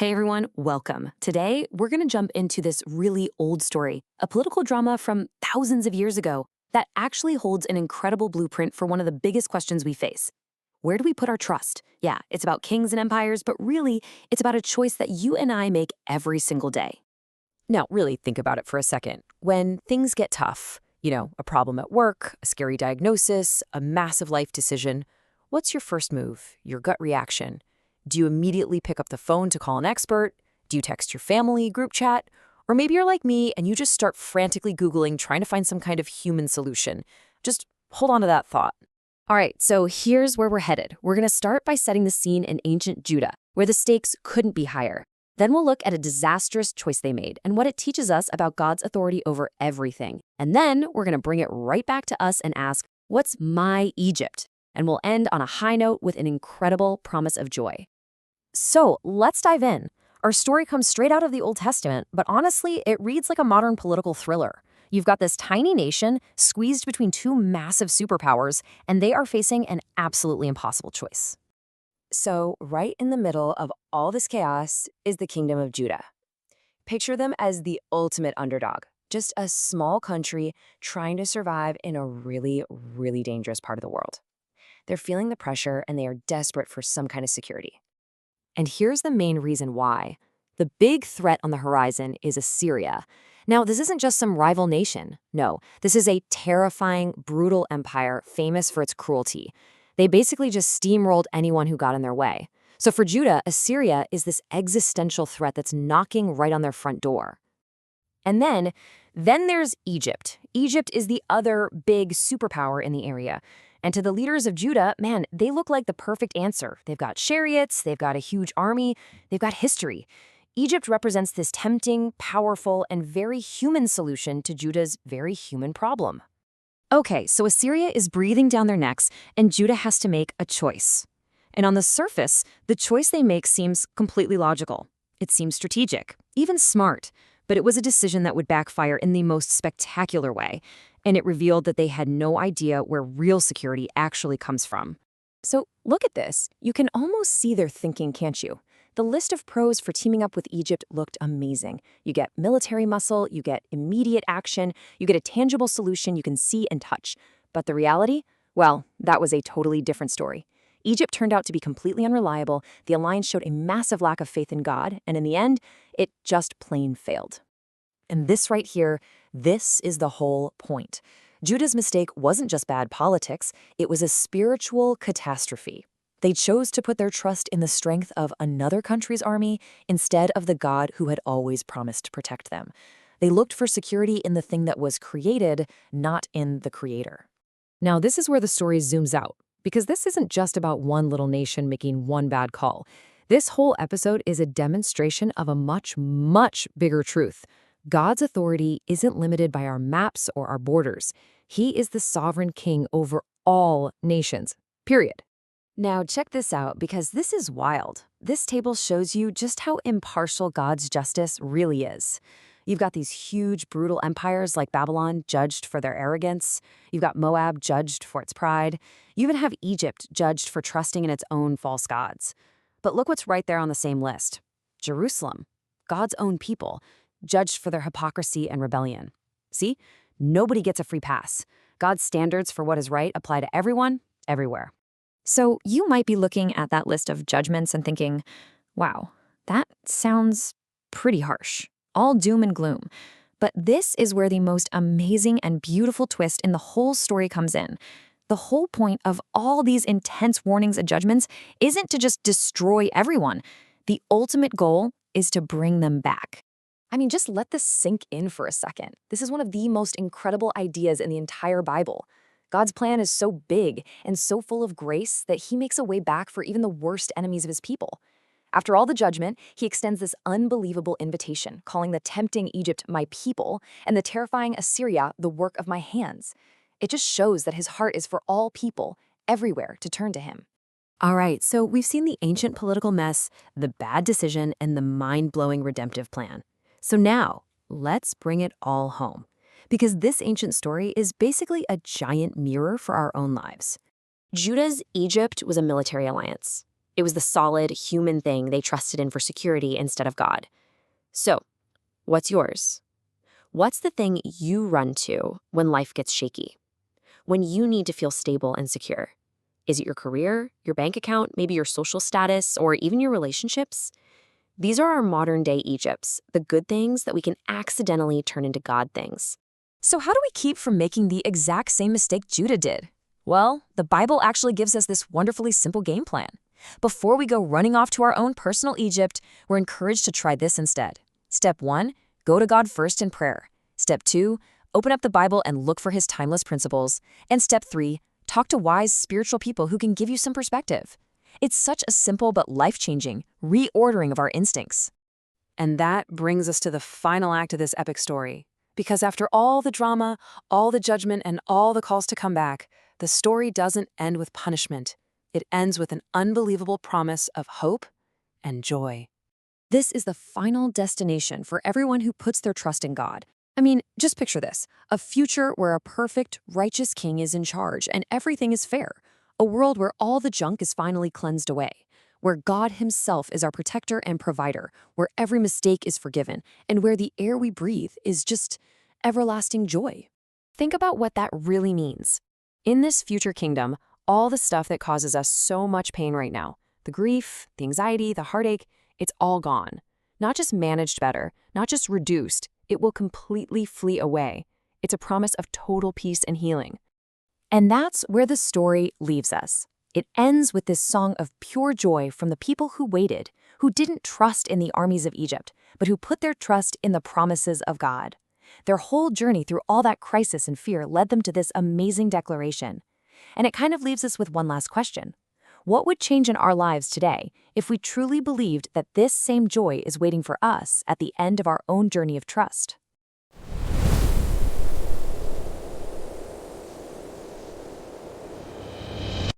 Hey everyone, welcome. Today, we're going to jump into this really old story, a political drama from thousands of years ago that actually holds an incredible blueprint for one of the biggest questions we face. Where do we put our trust? Yeah, it's about kings and empires, but really, it's about a choice that you and I make every single day. Now, really think about it for a second. When things get tough, a problem at work, a scary diagnosis, a massive life decision, what's your first move, your gut reaction? Do you immediately pick up the phone to call an expert? Do you text your family, group chat? Or maybe you're like me and you just start frantically Googling, trying to find some kind of human solution. Just hold on to that thought. All right, so here's where we're headed. We're going to start by setting the scene in ancient Judah, where the stakes couldn't be higher. Then we'll look at a disastrous choice they made and what it teaches us about God's authority over everything. And then we're going to bring it right back to us and ask, what's my Egypt? And we'll end on a high note with an incredible promise of joy. So let's dive in. Our story comes straight out of the Old Testament, but honestly, it reads like a modern political thriller. You've got this tiny nation squeezed between two massive superpowers, and they are facing an absolutely impossible choice. So right in the middle of all this chaos is the kingdom of Judah. Picture them as the ultimate underdog, just a small country trying to survive in a really, really dangerous part of the world. They're feeling the pressure and they are desperate for some kind of security. And here's the main reason why. The big threat on the horizon is Assyria. Now, this isn't just some rival nation. No, this is a terrifying, brutal empire famous for its cruelty. They basically just steamrolled anyone who got in their way. So for Judah, Assyria is this existential threat that's knocking right on their front door. And then there's Egypt. Egypt is the other big superpower in the area. And to the leaders of Judah, man, they look like the perfect answer. They've got chariots, they've got a huge army, they've got history. Egypt represents this tempting, powerful, and very human solution to Judah's very human problem. Okay, so Assyria is breathing down their necks, and Judah has to make a choice. And on the surface, the choice they make seems completely logical. It seems strategic, even smart, but it was a decision that would backfire in the most spectacular way, and it revealed that they had no idea where real security actually comes from. So look at this. You can almost see their thinking, can't you? The list of pros for teaming up with Egypt looked amazing. You get military muscle, you get immediate action, you get a tangible solution you can see and touch. But the reality? Well, that was a totally different story. Egypt turned out to be completely unreliable, the alliance showed a massive lack of faith in God, and in the end, it just plain failed. And this right here, this is the whole point. Judah's mistake wasn't just bad politics, it was a spiritual catastrophe. They chose to put their trust in the strength of another country's army instead of the God who had always promised to protect them. They looked for security in the thing that was created, not in the creator. Now, this is where the story zooms out, because this isn't just about one little nation making one bad call. This whole episode is a demonstration of a much, much bigger truth. God's authority isn't limited by our maps or our borders. He is the sovereign king over all nations, period. Now check this out, because this is wild. This table shows you just how impartial God's justice really is. You've got these huge, brutal empires like Babylon judged for their arrogance. You've got Moab judged for its pride. You even have Egypt judged for trusting in its own false gods. But look what's right there on the same list. Jerusalem, God's own people, judged for their hypocrisy and rebellion. See? Nobody gets a free pass. God's standards for what is right apply to everyone, everywhere. So you might be looking at that list of judgments and thinking, wow, that sounds pretty harsh. All doom and gloom. But this is where the most amazing and beautiful twist in the whole story comes in. The whole point of all these intense warnings and judgments isn't to just destroy everyone. The ultimate goal is to bring them back. I mean, just let this sink in for a second. This is one of the most incredible ideas in the entire Bible. God's plan is so big and so full of grace that he makes a way back for even the worst enemies of his people. After all the judgment, he extends this unbelievable invitation, calling the tempting Egypt my people and the terrifying Assyria the work of my hands. It just shows that his heart is for all people, everywhere, to turn to him. All right, so we've seen the ancient political mess, the bad decision, and the mind-blowing redemptive plan. So now, let's bring it all home. Because this ancient story is basically a giant mirror for our own lives. Judah's Egypt was a military alliance. It was the solid human thing they trusted in for security instead of God. So, what's yours? What's the thing you run to when life gets shaky? When you need to feel stable and secure? Is it your career, your bank account, maybe your social status, or even your relationships? These are our modern-day Egypts, the good things that we can accidentally turn into God things. So how do we keep from making the exact same mistake Judah did? Well, the Bible actually gives us this wonderfully simple game plan. Before we go running off to our own personal Egypt, we're encouraged to try this instead. Step 1, go to God first in prayer. Step 2, open up the Bible and look for his timeless principles. And step 3, talk to wise spiritual people who can give you some perspective. It's such a simple but life-changing reordering of our instincts. And that brings us to the final act of this epic story. Because after all the drama, all the judgment, and all the calls to come back, the story doesn't end with punishment. It ends with an unbelievable promise of hope and joy. This is the final destination for everyone who puts their trust in God. I mean, just picture this, a future where a perfect, righteous king is in charge and everything is fair. A world where all the junk is finally cleansed away, where God himself is our protector and provider, where every mistake is forgiven, and where the air we breathe is just everlasting joy. Think about what that really means. In this future kingdom, all the stuff that causes us so much pain right now, the grief, the anxiety, the heartache, it's all gone. Not just managed better, not just reduced, it will completely flee away. It's a promise of total peace and healing. And that's where the story leaves us. It ends with this song of pure joy from the people who waited, who didn't trust in the armies of Egypt, but who put their trust in the promises of God. Their whole journey through all that crisis and fear led them to this amazing declaration. And it kind of leaves us with one last question. What would change in our lives today if we truly believed that this same joy is waiting for us at the end of our own journey of trust?